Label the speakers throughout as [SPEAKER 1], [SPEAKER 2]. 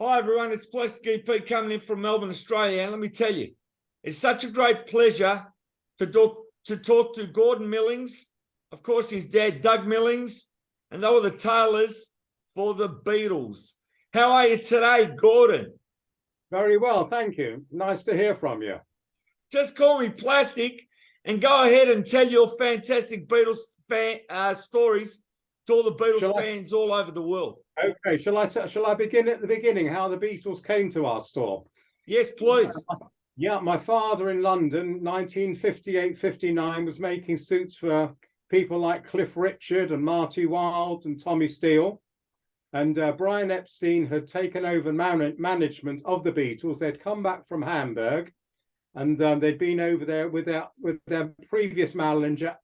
[SPEAKER 1] Hi everyone, it's Plastic EP coming in from Melbourne, Australia. And let me tell you, it's such a great pleasure to talk to Gordon Millings, of course his dad Doug Millings, and they were the tailors for the Beatles. How are you today, Gordon?
[SPEAKER 2] Very well, thank you. Nice to hear from you.
[SPEAKER 1] Just call me Plastic and go ahead and tell your fantastic Beatles stories to all the Beatles fans all over the world.
[SPEAKER 2] Okay, shall I begin at the beginning, how the Beatles came to our store?
[SPEAKER 1] Yes, please.
[SPEAKER 2] Yeah, my father in London, 1958-59, was making suits for people like Cliff Richard and Marty Wilde and Tommy Steele. And Brian Epstein had taken over management of the Beatles. They'd come back from Hamburg, and they'd been over there with their previous manager,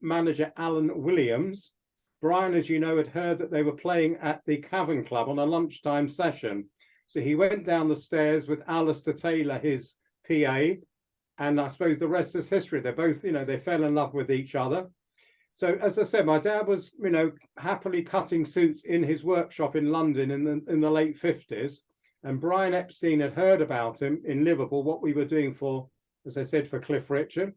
[SPEAKER 2] Alan Williams. Brian, as you know, had heard that they were playing at the Cavern Club on a lunchtime session. So he went down the stairs with Alistair Taylor, his PA, and I suppose the rest is history. They're both, they fell in love with each other. So as I said, my dad was, happily cutting suits in his workshop in London in the late 50s. And Brian Epstein had heard about him in Liverpool, what we were doing for, as I said, for Cliff Richard,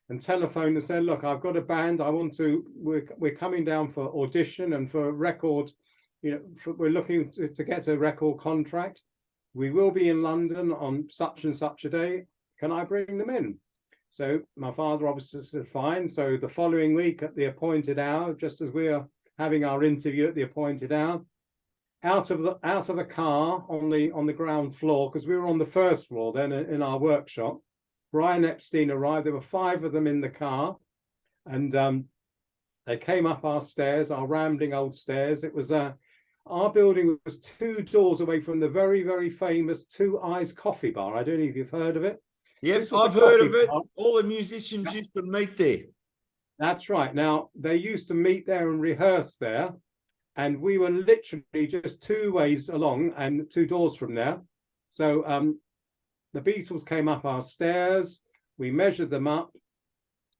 [SPEAKER 2] and telephoned and said, look, I've got a band. We're coming down for audition and for record, we're looking to get a record contract. We will be in London on such and such a day. Can I bring them in? So my father obviously said, fine. So the following week at the appointed hour, just as we are having our interview at the appointed hour, out of the car on the ground floor, because we were on the first floor then in our workshop, Brian Epstein arrived. There were 5 of them in the car, and they came up our stairs, our rambling old stairs. It was our building was 2 doors away from the very, very famous Two Eyes Coffee Bar. I don't know if you've heard of it.
[SPEAKER 1] Yes, I've heard of it. All the musicians used to meet there.
[SPEAKER 2] That's right. Now, they used to meet there and rehearse there, and we were literally just 2 ways along and 2 doors from there. So the Beatles came up our stairs, we measured them up,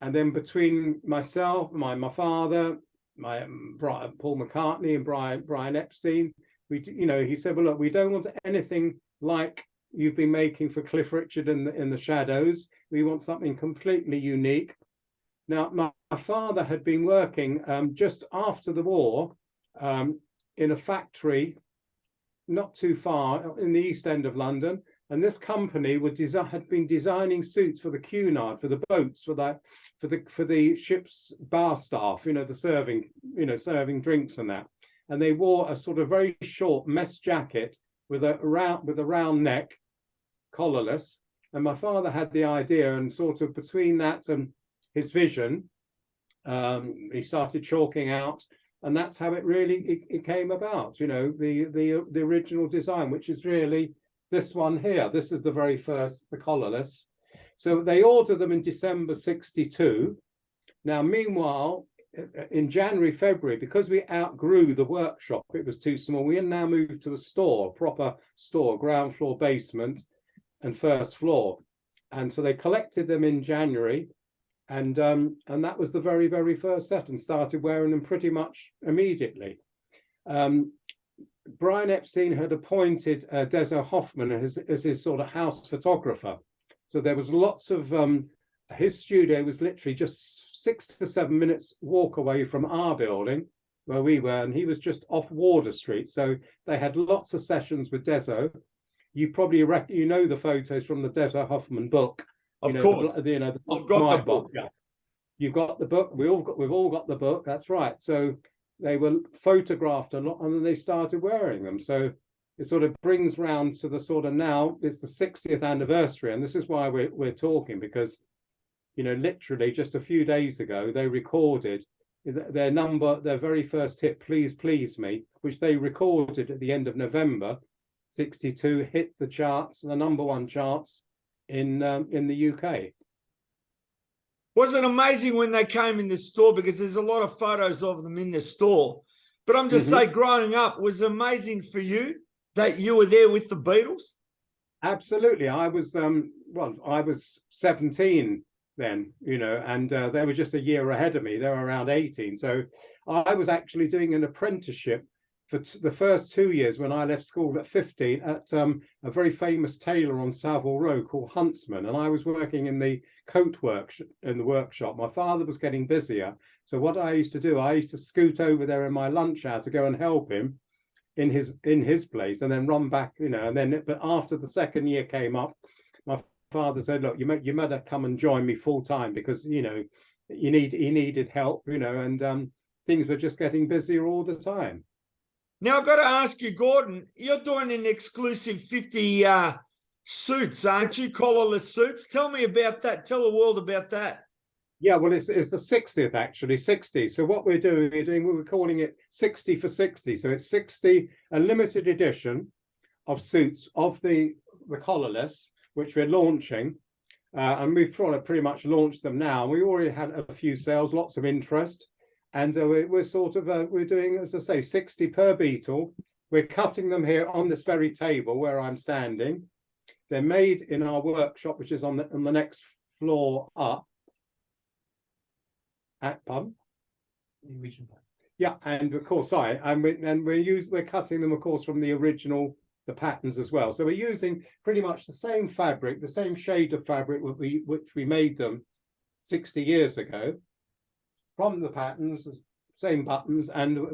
[SPEAKER 2] and then between myself, my father, Paul McCartney and Brian Epstein, he said, well, look, we don't want anything like you've been making for Cliff Richard in the Shadows. We want something completely unique. Now, my father had been working just after the war in a factory not too far in the East End of London. And this company had been designing suits for the Cunard, for the boats, for the ship's bar staff, the serving drinks and that. And they wore a sort of very short mesh jacket with a round neck, collarless. And my father had the idea, and sort of between that and his vision, he started chalking out, and that's how it came about. The original design, which is really this one here. This is the very first, the collarless. So they ordered them in December 62. Now, meanwhile, in January, February, because we outgrew the workshop, it was too small, we had now moved to a proper store, ground floor, basement, and first floor. And so they collected them in January, and that was the very, very first set, and started wearing them pretty much immediately. Brian Epstein had appointed Deso Hoffman as his sort of house photographer. So there was lots of, his studio was literally just 6 to 7 minutes walk away from our building where we were, and he was just off Wardour Street. So they had lots of sessions with Deso. You probably the photos from the Deso Hoffman book.
[SPEAKER 1] Of course.
[SPEAKER 2] I've got the book. Yeah. You've got the book. We've all got the book. That's right. So they were photographed a lot, and then they started wearing them. So it sort of brings round to the sort of, now it's the 60th anniversary, and this is why we're talking, because literally just a few days ago they recorded their very first hit, Please Please Me, which they recorded at the end of November 62, hit the charts, the #1 charts in the UK.
[SPEAKER 1] Was it amazing when they came in the store? Because there's a lot of photos of them in the store. But I'm just saying, growing up, was it amazing for you that you were there with the Beatles?
[SPEAKER 2] Absolutely. I was 17 then, and they were just a year ahead of me. They were around 18. So I was actually doing an apprenticeship for the first 2 years when I left school at 15 at a very famous tailor on Savile Row called Huntsman, and I was working in the coat work in the workshop. My father was getting busier, so what I used to do, I used to scoot over there in my lunch hour to go and help him in his place, and then run back, and then but after the second year came up, my father said, look, you better come and join me full time, because he needed help, and things were just getting busier all the time.
[SPEAKER 1] Now, I've got to ask you, Gordon, you're doing an exclusive 50 suits, aren't you? Collarless suits. Tell me about that. Tell the world about that.
[SPEAKER 2] Yeah, well, it's the 60th, actually, 60. So what we're calling it 60 for 60. So it's 60, a limited edition of suits of the collarless, which we're launching. And we've pretty much launched them now. We already had a few sales, lots of interest. And we're doing, as I say, 60 per Beatle. We're cutting them here on this very table where I'm standing. They're made in our workshop, which is on the next floor up. Yeah, and of course, we're cutting them, of course, from the patterns as well. So we're using pretty much the same fabric, the same shade of fabric which we made them 60 years ago. From the patterns, same buttons, and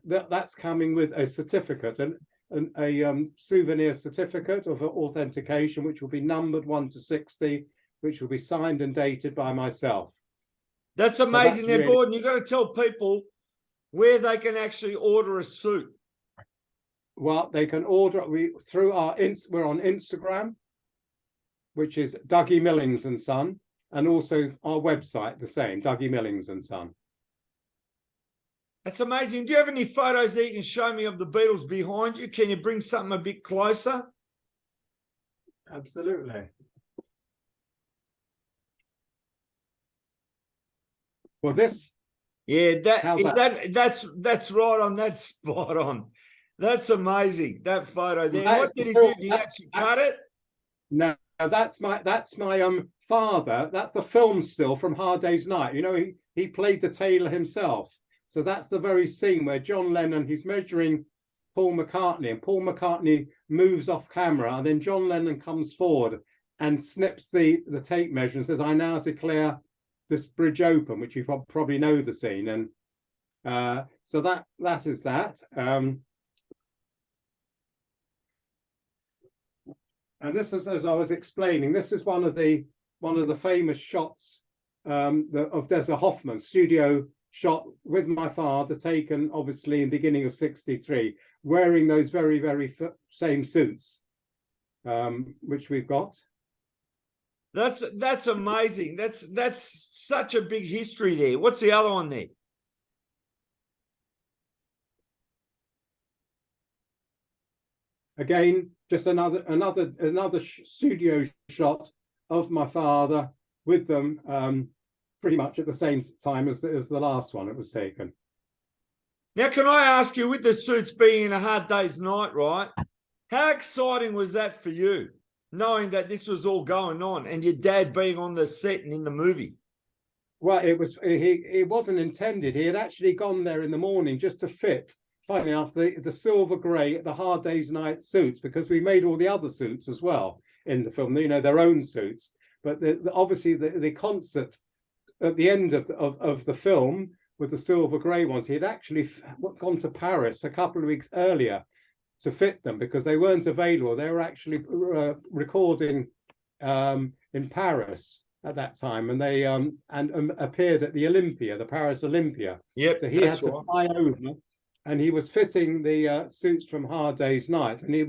[SPEAKER 2] that's coming with a certificate, a souvenir certificate of authentication, which will be numbered 1 to 60, which will be signed and dated by myself.
[SPEAKER 1] That's amazing. Now, Gordon, you've got to tell people where they can actually order a suit.
[SPEAKER 2] Well, they can order through we're on Instagram, which is Dougie Millings and Son. And also our website, the same, Dougie Millings and Son.
[SPEAKER 1] That's amazing. Do you have any photos that you can show me of the Beatles behind you? Can you bring something a bit closer?
[SPEAKER 2] Absolutely. Well, this.
[SPEAKER 1] Yeah, that's right on. That's spot on. That's amazing. That photo there. What did he do? Did he actually cut it?
[SPEAKER 2] No, that's my father. That's the film still from Hard Day's Night. He played the tailor himself. So that's the very scene where John Lennon, he's measuring Paul McCartney, and Paul McCartney moves off camera, and then John Lennon comes forward and snips the tape measure and says, I now declare this bridge open, which you probably know the scene. And so that is that. And this is, as I was explaining, this is one of the famous shots of Dessa Hoffman, studio shot with my father, taken obviously in the beginning of '63, wearing those very, very same suits, which we've got.
[SPEAKER 1] That's amazing. That's such a big history there. What's the other one there?
[SPEAKER 2] Again, just another studio shot of my father with them, pretty much at the same time as the last one that was taken.
[SPEAKER 1] Now, can I ask you, with the suits being in A Hard Day's Night, right? How exciting was that for you, knowing that this was all going on and your dad being on the set and in the movie?
[SPEAKER 2] Well, it wasn't intended. He had actually gone there in the morning just to fit, funny enough, the silver grey, the Hard Day's Night suits, because we made all the other suits as well in the film, their own suits. But obviously the concert at the end of the film with the silver grey ones, he had actually gone to Paris a couple of weeks earlier to fit them because they weren't available. They were actually recording in Paris at that time, and they appeared at the Olympia, the Paris Olympia.
[SPEAKER 1] Yep.
[SPEAKER 2] So he had to fly over, and he was fitting the suits from Hard Day's Night, and he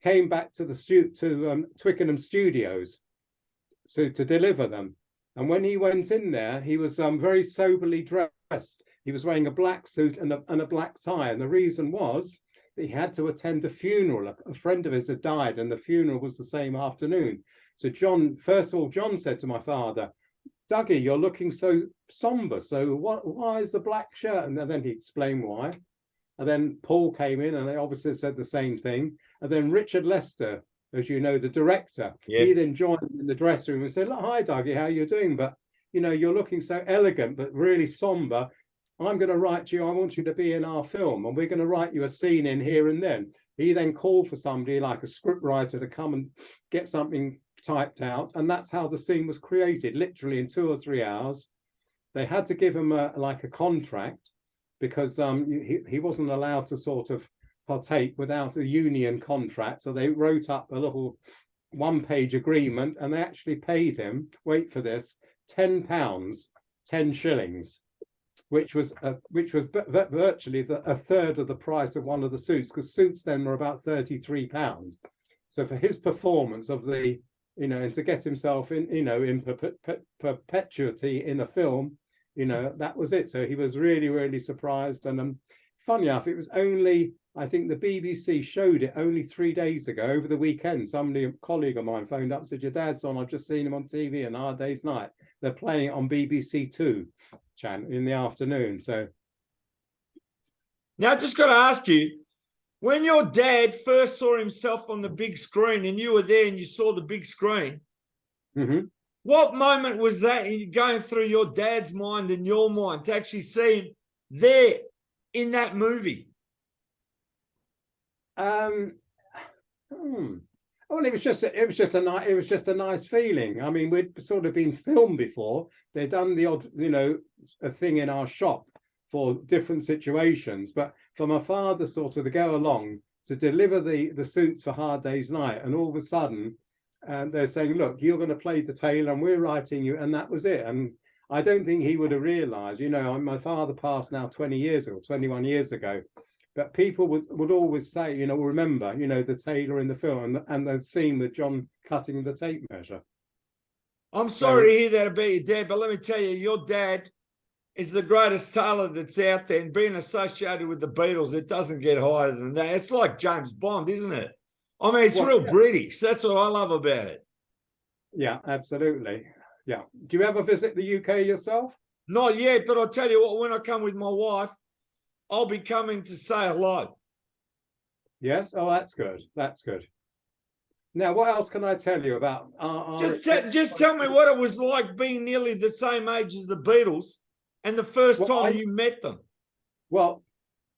[SPEAKER 2] came back to Twickenham Studios to deliver them. And when he went in there, he was very soberly dressed. He was wearing a black suit and a black tie, and the reason was that he had to attend a funeral. A friend of his had died, and the funeral was the same afternoon. So first of all, John said to my father, Dougie, you're looking so somber. So why is the black shirt? And then he explained why. And then Paul came in, and they obviously said the same thing. And then Richard Lester, as you know, the director, he then joined in the dressing room and said, hi, Dougie, how are you doing? But, you're looking so elegant, but really somber. I'm going to write you, I want you to be in our film, and we're going to write you a scene in here and then. He then called for somebody like a script writer to come and get something typed out, and that's how the scene was created, literally in 2 or 3 hours. They had to give him like a contract, because he wasn't allowed to sort of partake without a union contract. So they wrote up a little 1-page agreement, and they actually paid him, wait for this, £10, 10 shillings, which was virtually a third of the price of one of the suits, because suits then were about £33. So for his performance of the, and to get himself in, in perpetuity in a film, that was it. So he was really, really surprised. And funny enough, it was only, I think the BBC showed it only 3 days ago over the weekend. Somebody, a colleague of mine, phoned up and said, your dad's on, I've just seen him on TV on Hard Day's Night. They're playing it on BBC Two channel in the afternoon. So
[SPEAKER 1] now I just got to ask you, when your dad first saw himself on the big screen and you were there and you saw the big screen, what moment was that going through your dad's mind and your mind to actually see him there in that movie?
[SPEAKER 2] Well, it was just a nice feeling. I mean, we'd sort of been filmed before. They'd done the odd, a thing in our shop for different situations. But for my father sort of to go along to deliver the suits for Hard Day's Night, and all of a sudden they're saying, look, you're going to play the tailor and we're writing you, and that was it. And I don't think he would have realized, my father passed now 20 years ago, 21 years ago. But people would always say, remember, the tailor in the film and the scene with John cutting the tape measure.
[SPEAKER 1] I'm sorry to hear that about your dad, but let me tell you, your dad is the greatest tailor that's out there, and being associated with the Beatles, it doesn't get higher than that. It's like James Bond, isn't it? I mean, it's real British. That's what I love about it.
[SPEAKER 2] Yeah, absolutely. Yeah. Do you ever visit the UK yourself?
[SPEAKER 1] Not yet, but I'll tell you what, when I come with my wife, I'll be coming to say hello.
[SPEAKER 2] Yes. Oh, that's good. That's good. Now, what else can I tell you about
[SPEAKER 1] just tell me what it was like being nearly the same age as the Beatles and the first time you met them.
[SPEAKER 2] Well,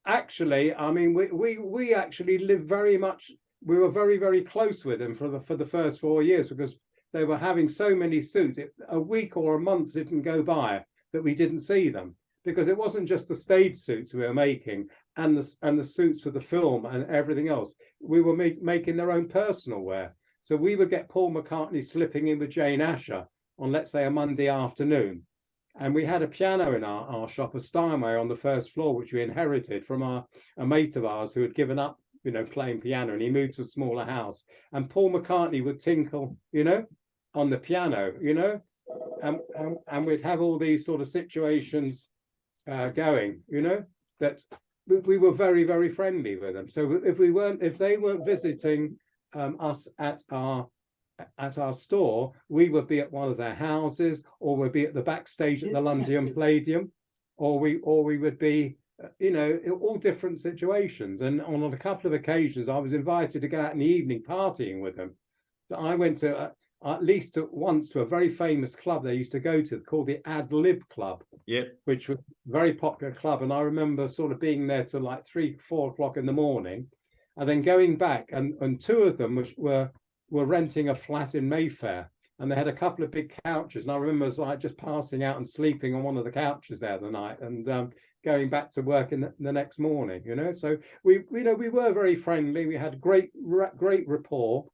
[SPEAKER 2] actually, I mean, we actually lived very much. We were very, very close with them for the first 4 years, because they were having so many suits. A week or a month didn't go by that we didn't see them, because it wasn't just the stage suits we were making and the suits for the film and everything else. We were making their own personal wear. So we would get Paul McCartney slipping in with Jane Asher on, let's say, a Monday afternoon. And we had a piano in our shop, a Steinway, on the first floor, which we inherited from a mate of ours who had given up, playing piano, and he moved to a smaller house. And Paul McCartney would tinkle, on the piano, and we'd have all these sort of situations going, that we were very, very friendly with them. So if they weren't visiting us at our store, we would be at one of their houses, or we'd be at the backstage at the London Palladium, or we would be, all different situations. And on a couple of occasions, I was invited to go out in the evening partying with them. So I went to at least once to a very famous club they used to go to called the Ad Lib Club, which was a very popular club. And I remember sort of being there till like 3, 4 o'clock in the morning, and then going back, and 2 of them were renting a flat in Mayfair, and they had a couple of big couches. And I remember like just passing out and sleeping on one of the couches there the night, and going back to work in the next morning, So we were very friendly. We had great rapport.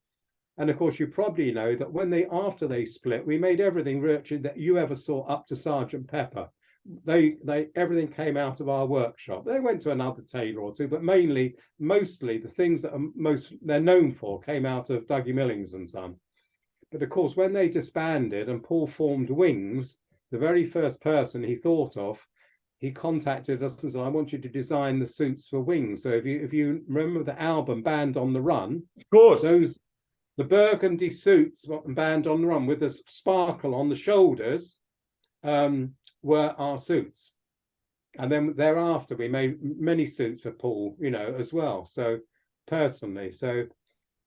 [SPEAKER 2] And of course, you probably know that after they split, we made everything virtually that you ever saw up to Sergeant Pepper. Everything came out of our workshop. They went to another tailor or two, but mostly the things that they're known for came out of Dougie Millings and Son. But of course, when they disbanded and Paul formed Wings, the very first person he thought of, he contacted us and said, I want you to design the suits for Wings. So if you remember the album Band on the Run,
[SPEAKER 1] of course,
[SPEAKER 2] the burgundy suits, Band on the Run, with the sparkle on the shoulders, were our suits. And then thereafter, we made many suits for Paul, as well. So personally, so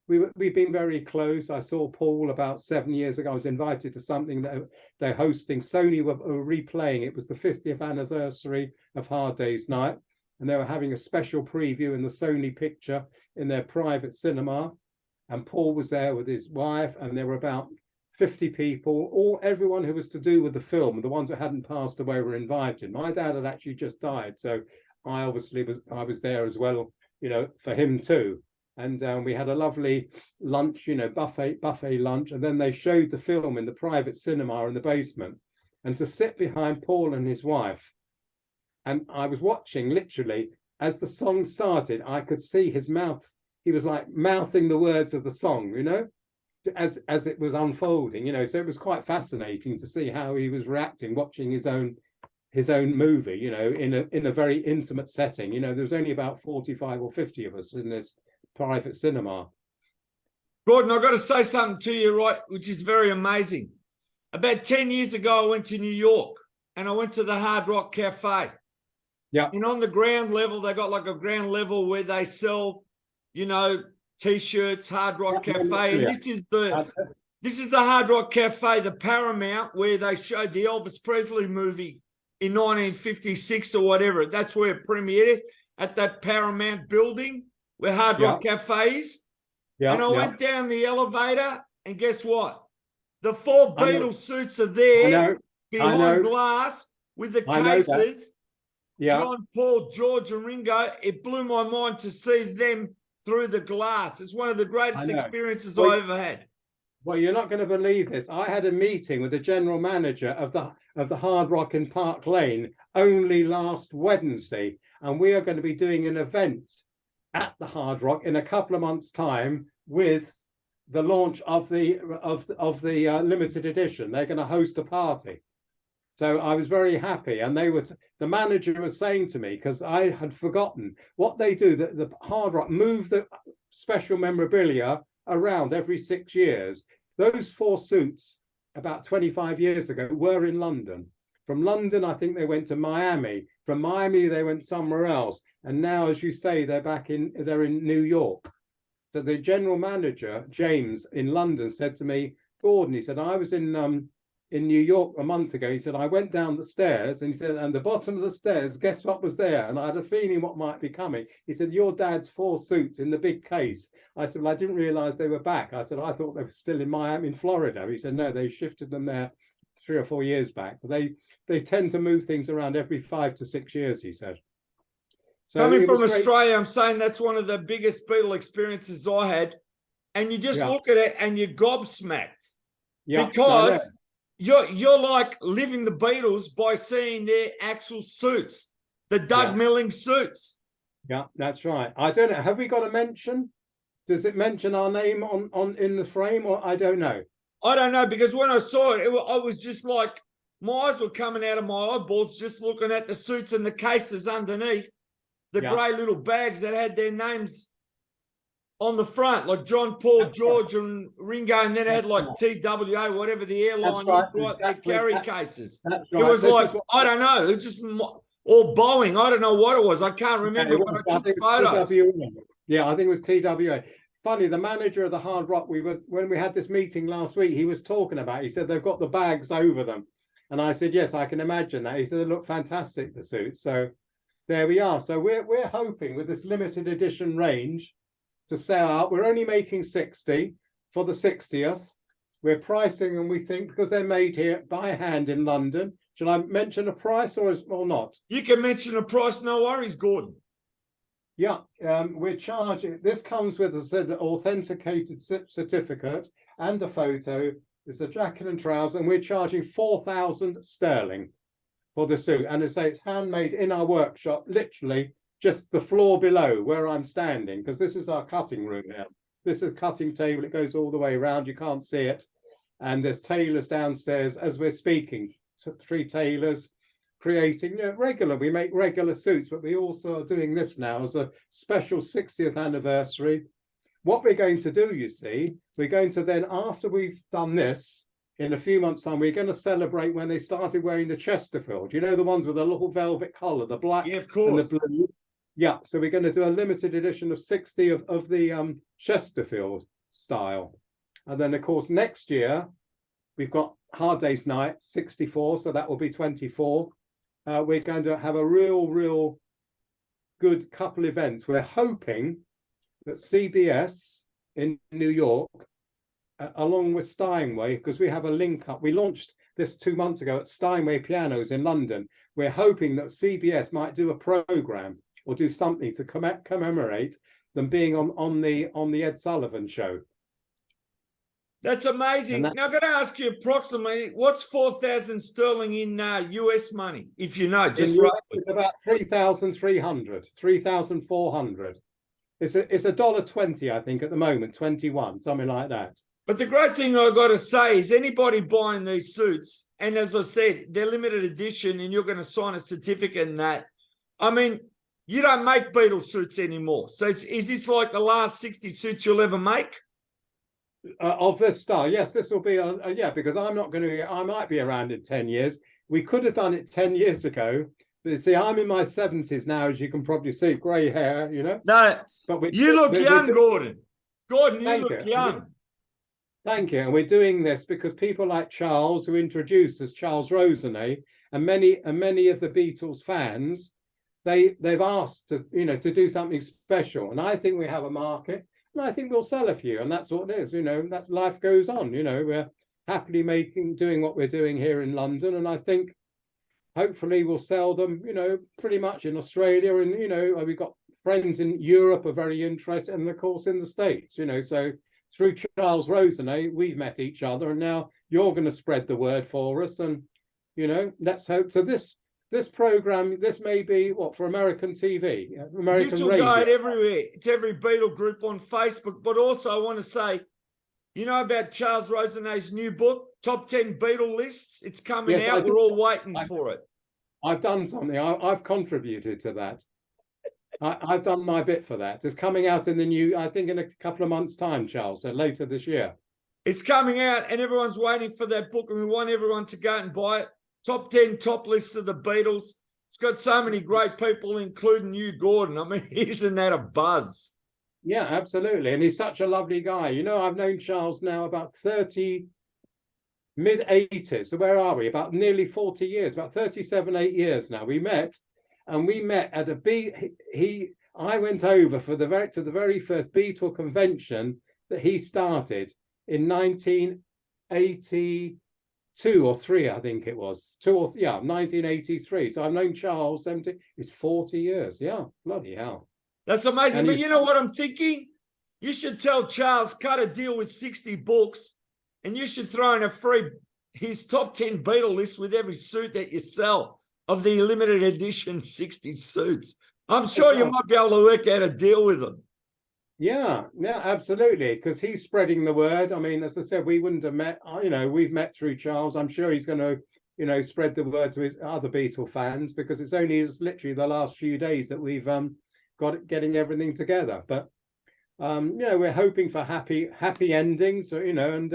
[SPEAKER 2] we've been very close. I saw Paul about 7 years ago. I was invited to something that they're hosting. Sony were replaying. It was the 50th anniversary of Hard Day's Night, and they were having a special preview in the Sony picture in their private cinema. And Paul was there with his wife, and there were about 50 people, everyone who was to do with the film. The ones that hadn't passed away were invited. My dad had actually just died, so I was there as well, you know, for him too. And we had a lovely lunch, you know, buffet lunch, and then they showed the film in the private cinema in the basement. And to sit behind Paul and his wife, and I was watching literally as the song started, I could see his mouth. He was like mouthing the words of the song, you know, as it was unfolding, you know. So it was quite fascinating to see how he was reacting, watching his own movie, you know, in a very intimate setting. You know, there was only about 45 or 50 of us in this private cinema.
[SPEAKER 1] Gordon, I've got to say something to you, right, which is very amazing. About 10 years ago, I went to New York and I went to the Hard Rock Cafe.
[SPEAKER 2] Yeah.
[SPEAKER 1] And on the ground level, they got like a ground level where they sell, you know, T-shirts, Hard Rock Cafe. And this is the Hard Rock Cafe, the Paramount, where they showed the Elvis Presley movie in 1956 or whatever. That's where it premiered, at that Paramount building where Hard Rock Cafe is. And I went down the elevator, and guess what? The 4 Beatles suits are there behind glass with the cases. John, Paul, George, and Ringo. It blew my mind to see them through the glass. It's one of the greatest experiences I ever had.
[SPEAKER 2] Well, you're not going to believe this. I had a meeting with the general manager of the Hard Rock in Park Lane only last Wednesday, and we are going to be doing an event at the Hard Rock in a couple of months' time with the launch of the limited edition. They're going to host a party. So I was very happy, and the manager was saying to me, because I had forgotten what they do, that the Hard Rock move the special memorabilia around every 6 years. Those 4 suits about 25 years ago were in London. From London, I think they went to Miami. From Miami, they went somewhere else. And now, as you say, they're in New York. So the general manager, James, in London, said to me, Gordon, he said, I was in New York a month ago. He said, I went down the stairs, and he said, and the bottom of the stairs, guess what was there? And I had a feeling what might be coming. He said, your dad's 4 suits in the big case. I said, well, I didn't realize they were back. I said, I thought they were still in Miami, in Florida. He said, no, they shifted them there 3 or 4 years back. But they tend to move things around every 5 to 6 years, he said. So
[SPEAKER 1] coming from Australia, I'm saying that's one of the biggest Beatle experiences I had. And you just look at it and you're gobsmacked. Because you're like living the Beatles by seeing their actual suits, the Doug Millings suits.
[SPEAKER 2] Yeah, that's right. I don't know. Have we got a mention? Does it mention our name on in the frame, or I don't know?
[SPEAKER 1] I don't know, because when I saw it, I was just like, my eyes were coming out of my eyeballs just looking at the suits and the cases underneath, the grey little bags that had their names on the front, like John, Paul, George, and Ringo, and then it had like TWA, whatever the airline is, right? They carry cases. It was like, I don't know, it was just all Boeing. I don't know what it was. I can't remember, but I took photos.
[SPEAKER 2] Yeah, I think it was TWA. Funny, the manager of the Hard Rock, when we had this meeting last week, he was talking about, he said they've got the bags over them. And I said, yes, I can imagine that. He said, they look fantastic, the suits. So there we are. So we're hoping with this limited edition range to sell out. We're only making 60 for the 60th. We're pricing, and we think, because they're made here by hand in London. Shall I mention a price or not?
[SPEAKER 1] You can mention a price, no worries, Gordon.
[SPEAKER 2] Yeah, we're charging. This comes with an authenticated certificate and a photo. It's a jacket and trousers, and we're charging 4,000 sterling for the suit. And it's handmade in our workshop, literally just the floor below where I'm standing, because this is our cutting room now. This is a cutting table. It goes all the way around. You can't see it. And there's tailors downstairs as we're speaking. 3 tailors creating regular. We make regular suits, but we also are doing this now as a special 60th anniversary. What we're going to do, you see, we're going to then, after we've done this, in a few months' time, we're going to celebrate when they started wearing the Chesterfield. You know, the ones with a little velvet collar, the black
[SPEAKER 1] of course.
[SPEAKER 2] And the blue. Yeah, so we're going to do a limited edition of 60 of the Chesterfield. style. And then, of course, next year, we've got Hard Day's Night, 64, so that will be 24. We're going to have a real good couple events. We're hoping that CBS in New York, along with Steinway, because we have a link up. We launched this 2 months ago at Steinway Pianos in London. We're hoping that CBS might do a program or do something to commemorate them being on the Ed Sullivan Show.
[SPEAKER 1] That's amazing. Now, I've got to ask you approximately, what's 4,000 sterling in US money, if you know, just roughly?
[SPEAKER 2] It's about 3,300, 3,400. It's $1.20, I think, at the moment, 21, something like that.
[SPEAKER 1] But the great thing I've got to say is anybody buying these suits, and as I said, they're limited edition and you're going to sign a certificate in that. I mean, you don't make Beatles suits anymore. So is this like the last 60 suits you'll ever make?
[SPEAKER 2] Of this style, yes, this will be yeah, because I might be around in 10 years. We could have done it 10 years ago, but you see, I'm in my 70s now, as you can probably see, grey hair, you know.
[SPEAKER 1] No, but you look young, Gordon. Gordon, you look young.
[SPEAKER 2] Thank you. And we're doing this because people like Charles, who introduced us, Charles Rosenay, and many of the Beatles fans, they've asked to do something special, and I think we have a market. And I think we'll sell a few, and that's what it is. That life goes on. We're happily doing what we're doing here in London, and I think hopefully we'll sell them. Pretty much in Australia, and we've got friends in Europe are very interested, and of course in the States. So through Charles Rosenay, we've met each other, and now you're going to spread the word for us, and let's hope. So this program, this may be what for American TV, American
[SPEAKER 1] this will
[SPEAKER 2] radio.
[SPEAKER 1] go everywhere. It's every Beatle group on Facebook. But also, I want to say, about Charles Rosenay's new book, Top 10 Beatle Lists. It's coming out. We're all waiting for it.
[SPEAKER 2] I've done something. I've contributed to that. I've done my bit for that. It's coming out in the new, I think, in a couple of months' time, Charles. So later this year. It's
[SPEAKER 1] coming out, and everyone's waiting for that book, and we want everyone to go out and buy it. Top 10 top lists of the Beatles. It's got so many great people, including you, Gordon. I mean, isn't that a buzz?
[SPEAKER 2] Yeah, absolutely. And he's such a lovely guy. I've known Charles now about 30, mid-80s. So where are we? About nearly 40 years, about 37, 8 years now. We met at I went over to the very first Beatle convention that he started in 1982 or 3, I think it was 1983. So I've known Charles 70. It's 40 years. Yeah, bloody hell.
[SPEAKER 1] That's amazing. But you know what I'm thinking? You should tell Charles, cut a deal with 60 books, and you should throw in his top 10 Beatle list with every suit that you sell of the limited edition 60 suits. I'm sure you might be able to work out a deal with them.
[SPEAKER 2] Yeah, absolutely. Because he's spreading the word. I mean, as I said, we wouldn't have met. We've met through Charles. I'm sure he's going to, spread the word to his other Beatle fans, because it's literally the last few days that we've got getting everything together. But we're hoping for happy endings. And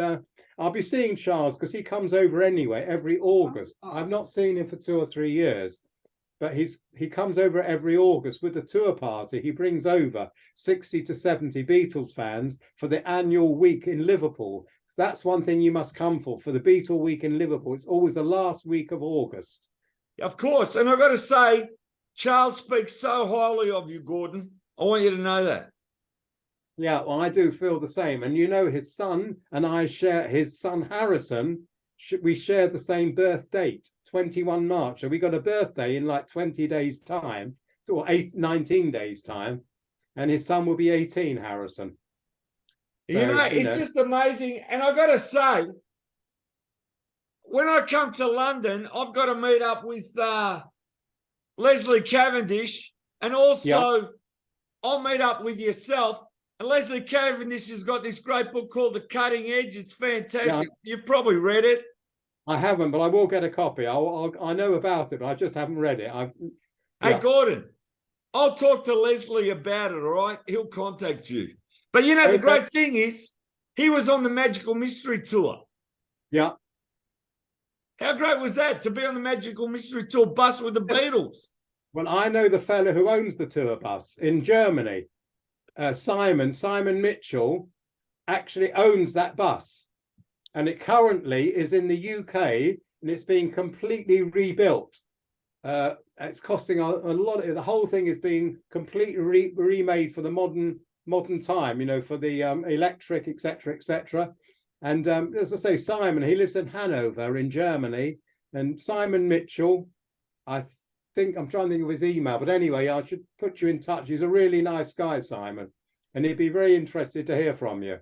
[SPEAKER 2] I'll be seeing Charles because he comes over anyway every August. I've not seen him for 2 or 3 years. But he comes over every August with a tour party. He brings over 60 to 70 Beatles fans for the annual week in Liverpool. So that's one thing you must come for the Beatle week in Liverpool. It's always the last week of August.
[SPEAKER 1] Of course. And I've got to say, Charles speaks so highly of you, Gordon. I want you to know that.
[SPEAKER 2] Yeah, well, I do feel the same. And his son and I share, his son Harrison, we share the same birth date, 21 March. So we got a birthday in like 20 days time, or 19 days time. And his son will be 18, Harrison.
[SPEAKER 1] So, it's just amazing. And I've got to say, when I come to London, I've got to meet up with Leslie Cavendish. And also, I'll meet up with yourself. And Leslie Cavendish has got this great book called The Cutting Edge. It's fantastic. Yeah. You've probably read it.
[SPEAKER 2] I haven't, but I will get a copy. I know about it, but I just haven't read it.
[SPEAKER 1] Hey, Gordon, I'll talk to Leslie about it, all right? He'll contact you. But the great thing is, he was on the Magical Mystery Tour.
[SPEAKER 2] Yeah.
[SPEAKER 1] How great was that, to be on the Magical Mystery Tour bus with the Beatles?
[SPEAKER 2] Well, I know the fellow who owns the tour bus in Germany. Simon Mitchell, actually owns that bus, and it currently is in the UK, and it's being completely rebuilt. It's costing a lot. The whole thing is being completely remade for the modern time, you know, for the electric, etc., etc. And as I say, Simon, he lives in Hanover in Germany, and Simon Mitchell, I think, I'm trying to think of his email, but anyway, I should put you in touch. He's a really nice guy, Simon, and he'd be very interested to hear from you.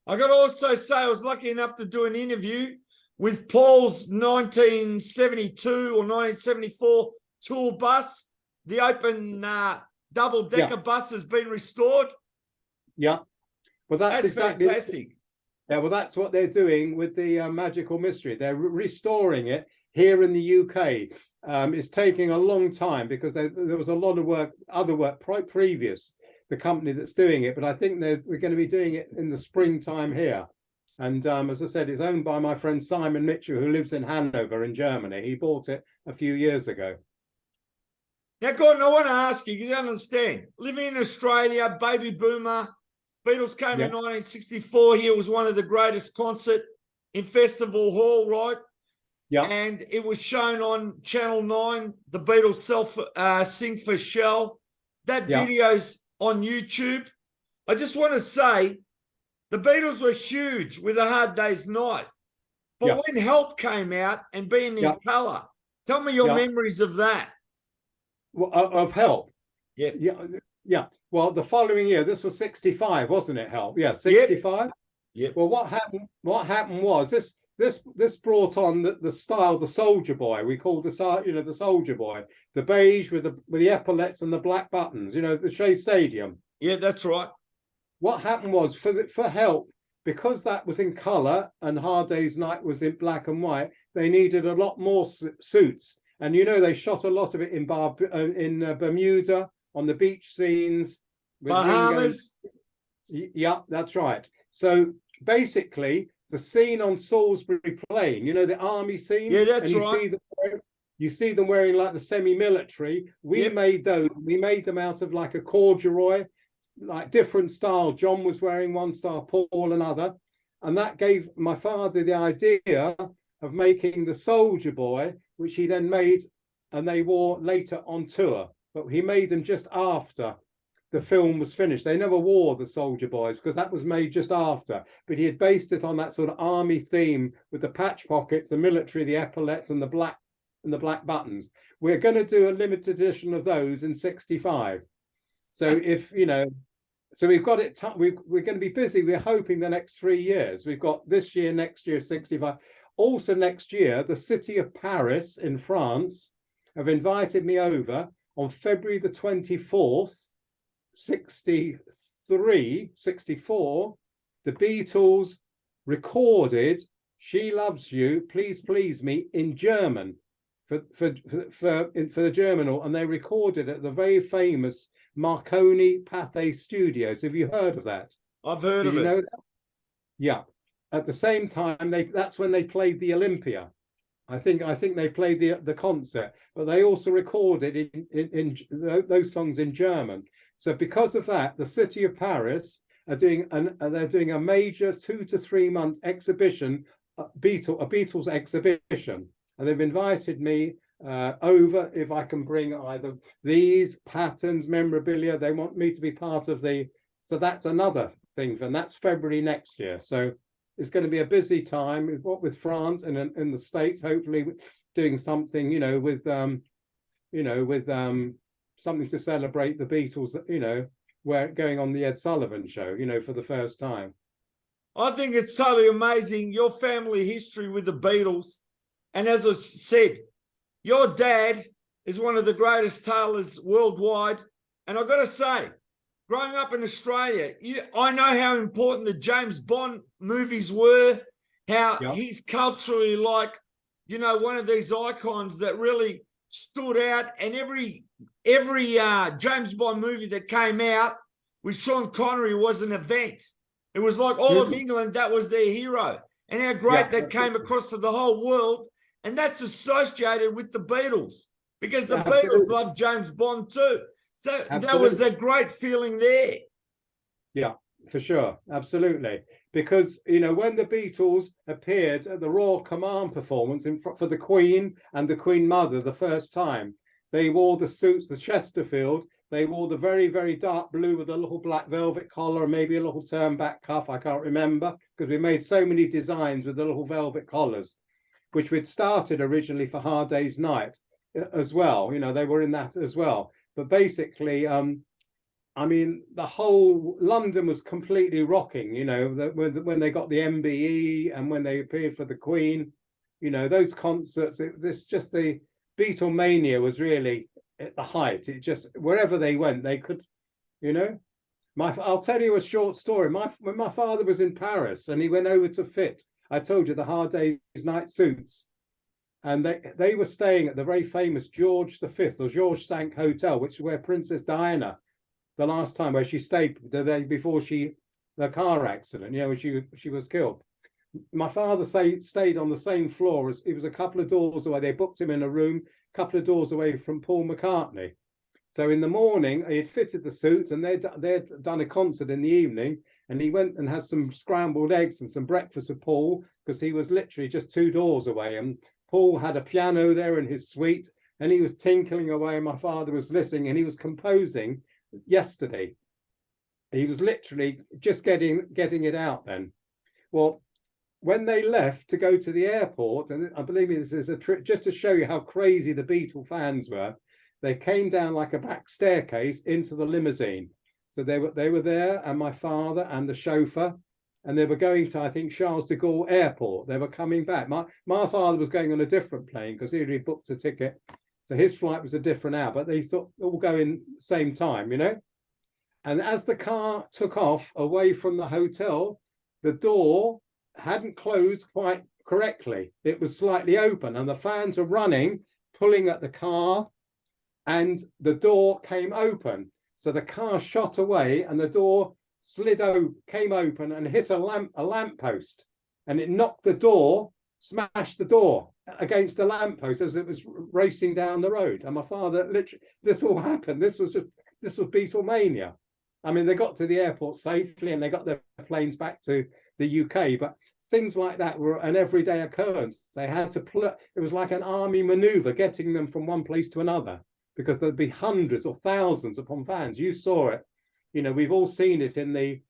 [SPEAKER 1] I got to also say I was lucky enough to do an interview with Paul's 1972 or 1974 tour bus. The open double-decker bus has been restored.
[SPEAKER 2] Yeah, well, that's exactly
[SPEAKER 1] fantastic.
[SPEAKER 2] Yeah, well, that's what they're doing with the Magical Mystery. They're restoring it here in the UK. It's taking a long time because there was a lot of other work previous, the company that's doing it, but I think they're going to be doing it in the springtime here. And as I said, it's owned by my friend Simon Mitchell, who lives in Hanover in Germany. He bought it a few years ago.
[SPEAKER 1] Now, Gordon, I want to ask you, because you understand, living in Australia, baby boomer, Beatles came in 1964. Here was one of the greatest concert in Festival Hall, right?
[SPEAKER 2] Yeah.
[SPEAKER 1] And it was shown on Channel 9, the Beatles Sing for Shell. That video's on YouTube. I just want to say, the Beatles were huge with A Hard Day's Night. But when Help came out and being in colour, tell me your memories of that.
[SPEAKER 2] Well, of Help? Yeah. Well, the following year, this was 65, wasn't it, Help? Yeah, 65?
[SPEAKER 1] Yep.
[SPEAKER 2] Well, what happened was this brought on the style, the Soldier Boy. We called the Soldier Boy, the beige with the epaulets and the black buttons, you know, the Shea Stadium.
[SPEAKER 1] Yeah, that's right.
[SPEAKER 2] What happened was for Help, because that was in colour and Hard Day's Night was in black and white, they needed a lot more suits. And, you know, they shot a lot of it in Bermuda, on the beach scenes.
[SPEAKER 1] Bahamas.
[SPEAKER 2] Yeah, that's right. So basically, the scene on Salisbury Plain, you know, the army scene.
[SPEAKER 1] Yeah, that's right.
[SPEAKER 2] You see them wearing like the semi-military. We made those. We made them out of like a corduroy, like different style. John was wearing one style, Paul another. And that gave my father the idea of making the Soldier Boy, which he then made and they wore later on tour. But he made them just after the film was finished. They never wore the Soldier Boys because that was made just after. But he had based it on that sort of army theme with the patch pockets, the military, the epaulets, and the black buttons. We're going to do a limited edition of those in 65. So if you know, so we've got it. We're going to be busy. We're hoping the next 3 years. We've got this year, next year, 65. Also next year, the city of Paris in France have invited me over on February the 24th, 64, the Beatles recorded She Loves You, Please Please Me in German for the Germinal, and they recorded at the very famous Marconi Pathé Studios. Have you heard of that?
[SPEAKER 1] I've heard of it.
[SPEAKER 2] Know that? Yeah. At the same time, that's when they played the Olympia. I think they played the concert, but they also recorded in those songs in German. So because of that, the city of Paris are doing a major 2 to 3 month exhibition, a Beatles exhibition, and they've invited me over if I can bring either these patterns, memorabilia. They want me to be part of so that's another thing, and that's February next year. So it's going to be a busy time with France and in the States, hopefully doing something, with something to celebrate the Beatles, where going on the Ed Sullivan Show, for the first time.
[SPEAKER 1] I think it's totally amazing, your family history with the Beatles. And as I said, your dad is one of the greatest tailors worldwide. And I've got to say, growing up in Australia, I know how important the James Bond movies were, how he's culturally like, one of these icons that really stood out. And every James Bond movie that came out with Sean Connery was an event. It was like all of England, that was their hero. And how great that came across to the whole world. And that's associated with the Beatles because the Beatles loved James Bond too. So that was that great feeling there.
[SPEAKER 2] Yeah, for sure, absolutely. Because, you know, when the Beatles appeared at the Royal Command performance for the Queen and the Queen Mother the first time, they wore the suits, the Chesterfield. They wore the very, very dark blue with a little black velvet collar and maybe a little turn back cuff. I can't remember, because we made so many designs with the little velvet collars, which we'd started originally for Hard Day's Night as well. You know, they were in that as well. But basically, I mean, the whole London was completely rocking, you know, when they got the MBE and when they appeared for the Queen, you know, those concerts, the Beatlemania was really at the height. It just, wherever they went, they could, you know. I'll tell you a short story. When my father was in Paris and he went over to fit, I told you, the Hard Day's Night suits, and they were staying at the very famous George V or Georges V Hotel, which is where Princess Diana, the last time where she stayed the day before the car accident, you know, when she was killed. My father stayed on the same floor as, it was a couple of doors away. They booked him in a room a couple of doors away from Paul McCartney. So in the morning, he had fitted the suit and they'd done a concert in the evening, and he went and had some scrambled eggs and some breakfast with Paul, because he was literally just 2 doors away. And Paul had a piano there in his suite and he was tinkling away, and my father was listening, and he was composing yesterday. He was literally just getting it out then. Well, when they left to go to the airport, and I believe this is a trip just to show you how crazy the Beatle fans were, they came down like a back staircase into the limousine. So they were there, and my father and the chauffeur, and they were going to, I think, Charles de Gaulle Airport. They were coming back. My father was going on a different plane because he already booked a ticket. So his flight was a different hour, but they thought all going same time, you know. And as the car took off away from the hotel, the door hadn't closed quite correctly. It was slightly open, and the fans were running, pulling at the car, and the door came open. So the car shot away, and the door came open and hit a lamppost, and it knocked the door, smashed the door against the lamppost as it was racing down the road. And my father, literally, this all happened. This was Beatlemania. I mean, they got to the airport safely and they got their planes back to the UK, but things like that were an everyday occurrence. They had to it was like an army maneuver getting them from one place to another, because there'd be hundreds or thousands upon fans. You saw it, you know, we've all seen it in the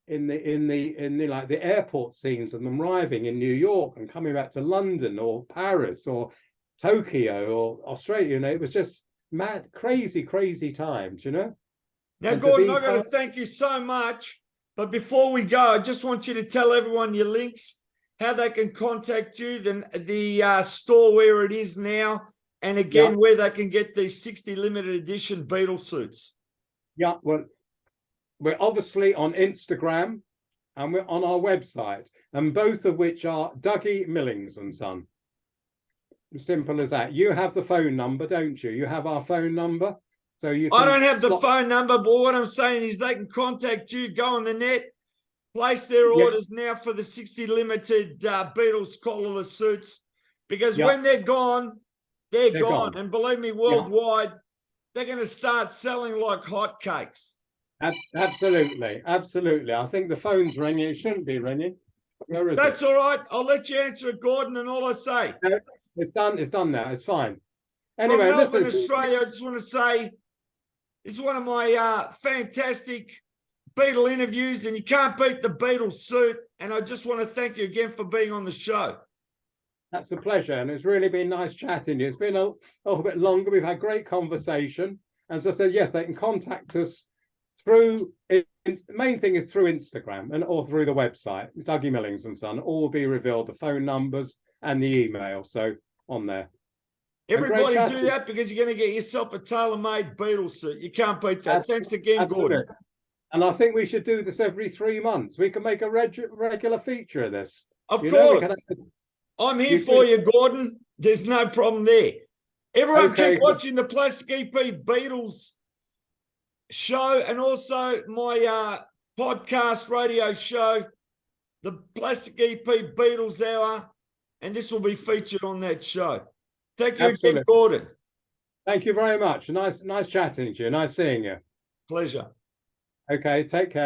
[SPEAKER 2] like the airport scenes and them arriving in New York and coming back to London or Paris or Tokyo or Australia. You know, it was just mad, crazy times, you know.
[SPEAKER 1] Now, Gordon, I've got to thank you so much. But before we go, I just want you to tell everyone your links, how they can contact you, the store where it is now, and again, where they can get these 60 limited edition Beatles suits. Yeah,
[SPEAKER 2] well, we're obviously on Instagram and we're on our website, and both of which are Dougie Millings and Son. Simple as that. You have the phone number, don't you? You have our phone number. So you I don't have the phone number, but what I'm saying is they can contact you, go on the net, place their orders now for the 60 limited Beatles collarless suits, because when they're gone, they're gone. And believe me, worldwide, they're going to start selling like hotcakes. Absolutely. I think the phone's ringing. It shouldn't be ringing. That's all right. I'll let you answer it, Gordon, and all I say. It's done. It's done now. It's fine. Anyway, from Melbourne, Australia, I just want to say, this is one of my fantastic Beatle interviews, and you can't beat the Beatles suit. And I just want to thank you again for being on the show. That's a pleasure, and it's really been nice chatting to you. It's been a little bit longer. We've had great conversation. As I said, yes, they can contact us through, the main thing is through Instagram or through the website, Dougie Millings and Son. All will be revealed, the phone numbers and the email. So on there. Everybody do that, because you're going to get yourself a tailor-made Beatles suit. You can't beat that. Thanks again, Gordon. And I think we should do this every 3 months. We can make a regular feature of this. Of course. I'm here for you, Gordon. There's no problem there. Everyone keep watching the Plastic EP Beatles show, and also my podcast radio show, the Plastic EP Beatles Hour, and this will be featured on that show. Thank you again, Gordon. Thank you very much. Nice chatting to you. Nice seeing you. Pleasure. Okay, take care.